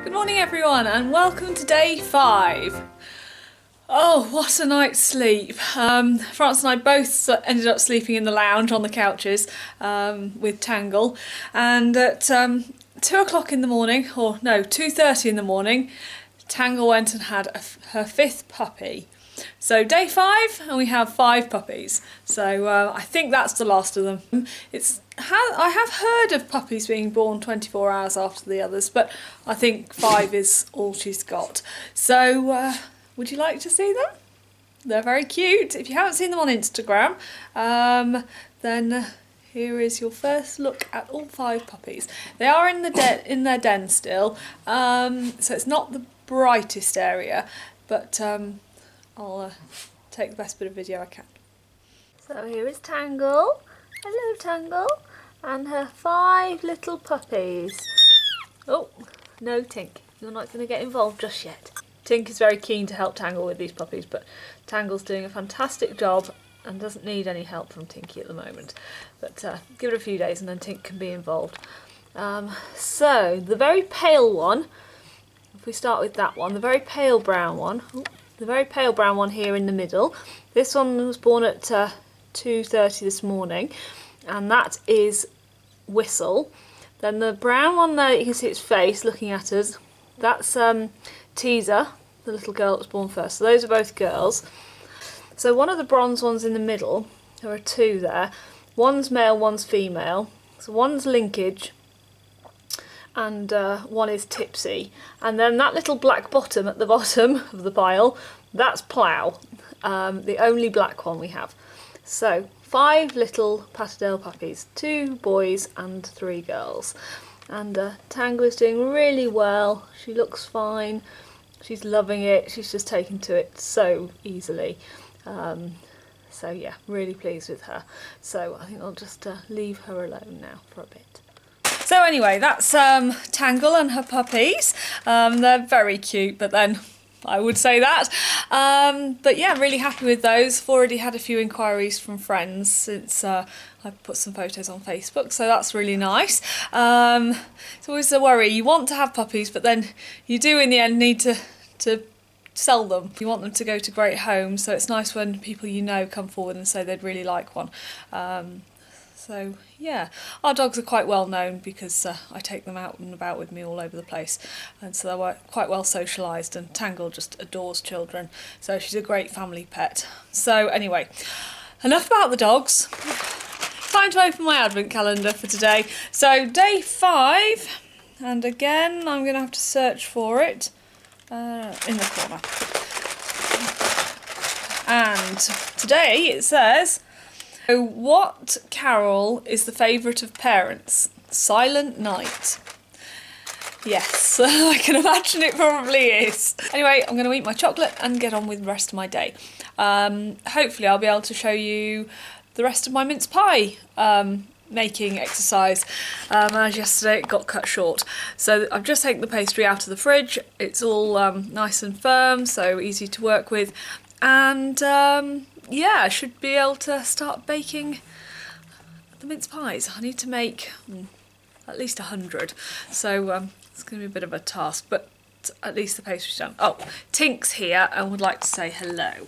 Good morning everyone and welcome to day 5. Oh, what a night's sleep. France and I both ended up sleeping in the lounge on the couches with Tangle, and at 2 o'clock in the morning, or no, 2:30 in the morning, Tangle went and had her 5th puppy. So day 5 and we have 5 puppies. So I think that's the last of them. I have heard of puppies being born 24 hours after the others, but I think 5 is all she's got. So would you like to see them? They're very cute. If you haven't seen them on Instagram, then here is your first look at all 5 puppies. They are in their den still, so it's not the brightest area, but I'll take the best bit of video I can. So here is Tangle. Hello Tangle. And her 5 little puppies. Oh, no Tink, you're not going to get involved just yet. Tink is very keen to help Tangle with these puppies, but Tangle's doing a fantastic job and doesn't need any help from Tinky at the moment. But give it a few days and then Tink can be involved. So the very pale one, if we start with that one, the very pale brown one, the very pale brown one here in the middle. This one was born at 2:30 this morning, and that is Whistle. Then the brown one there, you can see its face looking at us, that's Teaser, the little girl that was born first. So those are both girls. So one of the bronze ones in the middle, there are 2 there, one's male, one's female. So one's Linkage and one is Tipsy, and then that little black bottom at the bottom of the pile, that's Plough, the only black one we have. So 5 little Patterdale puppies, 2 boys and 3 girls, and Tangle is doing really well. She looks fine, she's loving it, she's just taken to it so easily. So yeah, really pleased with her. So I think I'll just leave her alone now for a bit. So anyway, that's Tangle and her puppies. They're very cute, but then I would say that. But yeah, really happy with those. I've already had a few inquiries from friends since I put some photos on Facebook, so that's really nice. It's always a worry. You want to have puppies, but then you do in the end need to sell them. You want them to go to great homes, so it's nice when people you know come forward and say they'd really like one. So yeah, our dogs are quite well known because I take them out and about with me all over the place, and so they're quite well socialised, and Tangle just adores children, so she's a great family pet. So anyway, enough about the dogs. Time to open my advent calendar for today. So day 5, and again I'm going to have to search for it in the corner. And today it says, so what carol is the favourite of parents? Silent Night. Yes, I can imagine it probably is. Anyway, I'm going to eat my chocolate and get on with the rest of my day. Hopefully I'll be able to show you the rest of my mince pie making exercise. As yesterday it got cut short. So I've just taken the pastry out of the fridge. It's all nice and firm, so easy to work with. And yeah, I should be able to start baking the mince pies. I need to make at least 100, so it's going to be a bit of a task, but at least the pastry's done. Oh, Tink's here and would like to say hello.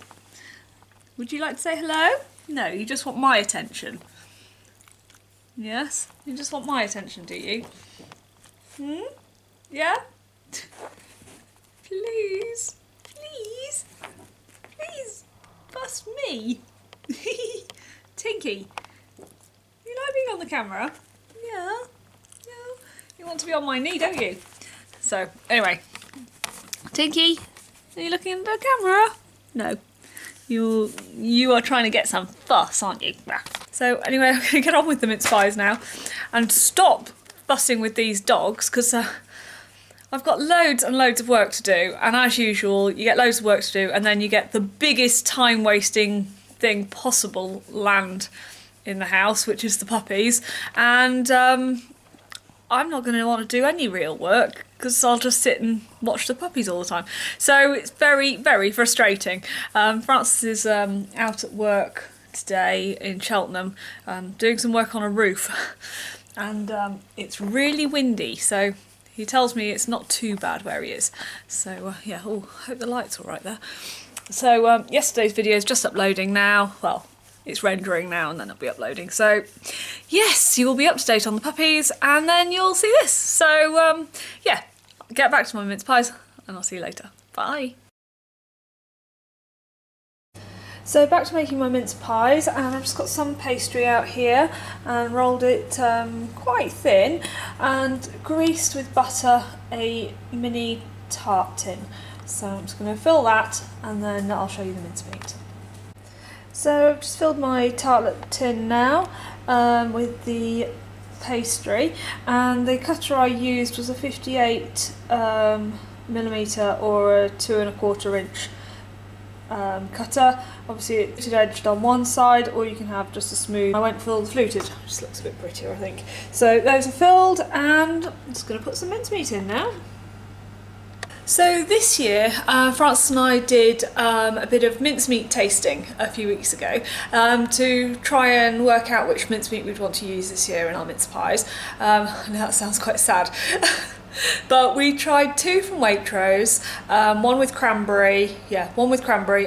Would you like to say hello? No, you just want my attention. Yes? You just want my attention, do you? Yeah? Please? Please? Please? Bust me. Tinky, you like being on the camera? Yeah. You want to be on my knee, don't you? So anyway, Tinky, are you looking at the camera? No. You are trying to get some fuss, aren't you? So anyway, I'm going to get on with the mince pies now and stop fussing with these dogs, because I've got loads and loads of work to do, and as usual you get loads of work to do and then you get the biggest time wasting thing possible land in the house, which is the puppies, and I'm not going to want to do any real work because I'll just sit and watch the puppies all the time. So it's very, very frustrating. Francis is out at work today in Cheltenham doing some work on a roof and it's really windy, so he tells me it's not too bad where he is. So yeah, oh, hope the light's all right there. So yesterday's video is just uploading now. Well, it's rendering now and then it'll be uploading. So yes, you will be up to date on the puppies and then you'll see this. So yeah, get back to my mince pies and I'll see you later. Bye. So back to making my mince pies, and I've just got some pastry out here and rolled it quite thin and greased with butter a mini tart tin. So I'm just going to fill that and then I'll show you the mincemeat. So I've just filled my tartlet tin now with the pastry, and the cutter I used was a 58 millimetre or a 2¼ inch cutter. Obviously it's edged on one side, or you can have just a smooth. I went for the fluted, just looks a bit prettier I think. So those are filled and I'm just going to put some mincemeat in now. So this year, Francis and I did a bit of mincemeat tasting a few weeks ago to try and work out which mincemeat we'd want to use this year in our mince pies. I know that sounds quite sad. But we tried 2 from Waitrose, one with cranberry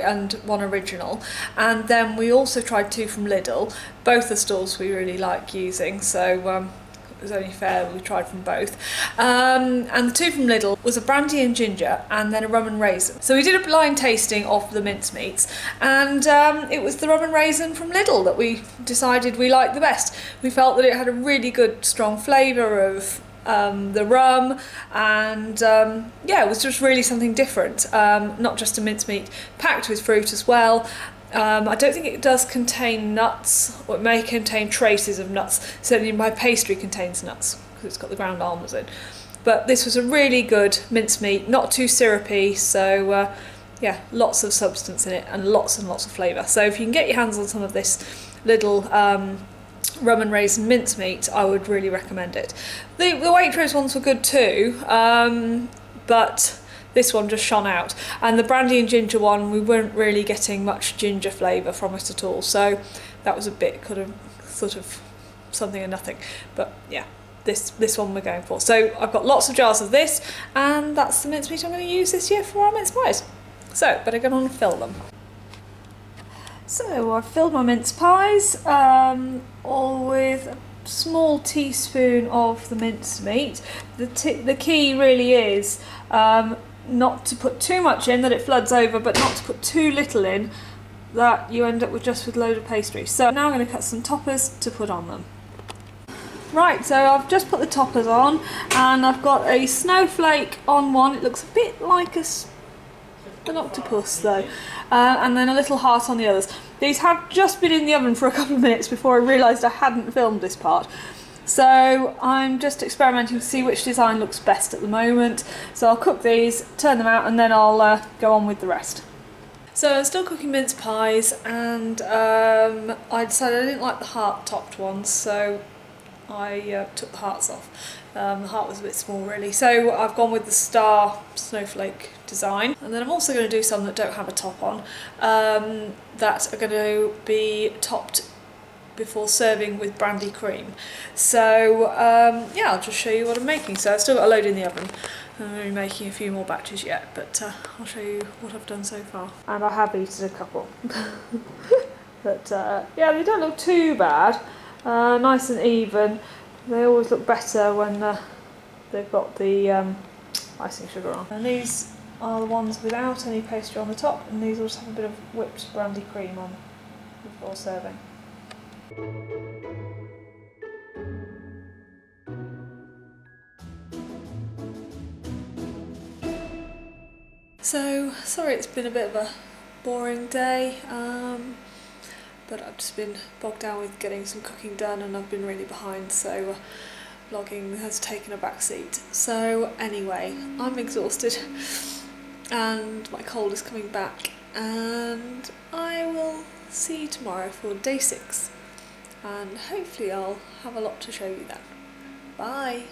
and one original, and then we also tried 2 from Lidl. Both the stalls we really like using, so it was only fair we tried from both. And the 2 from Lidl was a brandy and ginger and then a rum and raisin. So we did a blind tasting of the mincemeats, and it was the rum and raisin from Lidl that we decided we liked the best. We felt that it had a really good strong flavour of the rum, and yeah, it was just really something different, not just a mincemeat, packed with fruit as well. I don't think it does contain nuts, or it may contain traces of nuts. Certainly my pastry contains nuts because it's got the ground almonds in, but this was a really good mincemeat, not too syrupy, so yeah, lots of substance in it and lots of flavour. So if you can get your hands on some of this little rum and raisin mincemeat, I would really recommend it. The Waitrose ones were good too, but this one just shone out, and the brandy and ginger one, we weren't really getting much ginger flavour from it at all, so that was a bit kind of sort of something and nothing. But yeah, this one we're going for. So I've got lots of jars of this, and that's the mincemeat I'm going to use this year for our mince pies. So better go on and fill them. So I've filled my mince pies, all with a small teaspoon of the mincemeat. The key really is not to put too much in that it floods over, but not to put too little in that you end up with just with a load of pastry. So now I'm going to cut some toppers to put on them. Right, so I've just put the toppers on, and I've got a snowflake on one. It looks a bit like an octopus though, and then a little heart on the others. These have just been in the oven for a couple of minutes before I realised I hadn't filmed this part. So I'm just experimenting to see which design looks best at the moment. So I'll cook these, turn them out, and then I'll go on with the rest. So I'm still cooking mince pies, and I decided I didn't like the heart-topped ones, so I took the hearts off. The heart was a bit small really, so I've gone with the star snowflake design. And then I'm also going to do some that don't have a top on, that are going to be topped before serving with brandy cream. So yeah, I'll just show you what I'm making. So I've still got a load in the oven. I'm only making a few more batches yet, but I'll show you what I've done so far. And I have eaten a couple. But yeah, they don't look too bad. Nice and even. They always look better when they've got the icing sugar on. And these are the ones without any pastry on the top, and these will just have a bit of whipped brandy cream on before serving. So, sorry it's been a bit of a boring day, but I've just been bogged down with getting some cooking done, and I've been really behind, so vlogging has taken a back seat. So anyway, I'm exhausted and my cold is coming back, and I will see you tomorrow for day 6, and hopefully I'll have a lot to show you then. Bye!